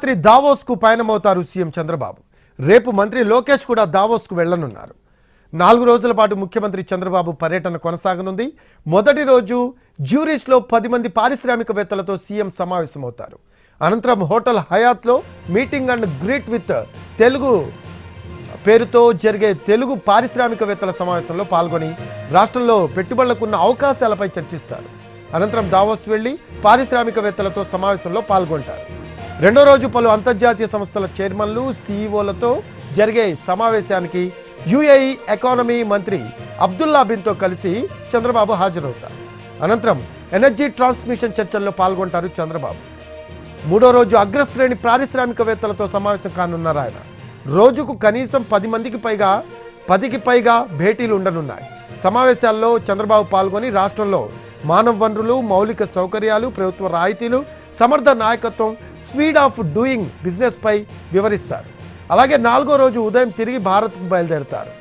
రాత్రి దావోస్కు పయనమవుతారు సీఎం చంద్రబాబు. రేపు మంత్రి లోకేష్ కూడా దావోస్కు వెళ్లనున్నారు. 4 రోజుల పాటు ముఖ్యమంత్రి చంద్రబాబు పర్యటన కొనసాగనుంది. మొదటి రోజు జ్యూరిచ్లో 10 మంది పారిశ్రామికవేత్తలతో సీఎం సమావేశమవుతారు. అనంతరం హోటల్ హయాత్లో meeting and greet with Telugu పేరుతో జరిగే తెలుగు పారిశ్రామికవేత్తల సమావేశంలో పాల్గొని రాష్ట్రంలో పెట్టుబడులకున్న అవకాశాలపై చర్చిస్తారు. అనంతరం దావోస్ వెళ్లి పారిశ్రామికవేత్తలతో సమావేశంలో పాల్గొంటారు. రెండో రోజు పలు అంతర్జాతీయ సంస్థల చైర్మన్లు, సీఈఓలతో జరిగే సమావేశానికి యుఏఈ ఎకానమీ మంత్రి అబ్దుల్లా బిన్తో కలిసి చంద్రబాబు హాజరవుతారు. అనంతరం ఎనర్జీ ట్రాన్స్మిషన్ చర్చల్లో పాల్గొంటారు చంద్రబాబు. మూడో రోజు అగ్రశ్రేణి పారిశ్రామికవేత్తలతో సమావేశం కానున్నారు ఆయన. రోజుకు కనీసం 10కి పైగా భేటీలు ఉండనున్నాయి. సమావేశాల్లో చంద్రబాబు పాల్గొని రాష్ట్రంలో మానవ వనరులు, మౌలిక సౌకర్యాలు, ప్రభుత్వ రాయితీలు, సమర్థ నాయకత్వం, స్పీడ్ ఆఫ్ డూయింగ్ బిజినెస్ పై వివరిస్తారు. అలాగే 4వ రోజు ఉదయం తిరిగి భారత్కు బయలుదేరుతారు.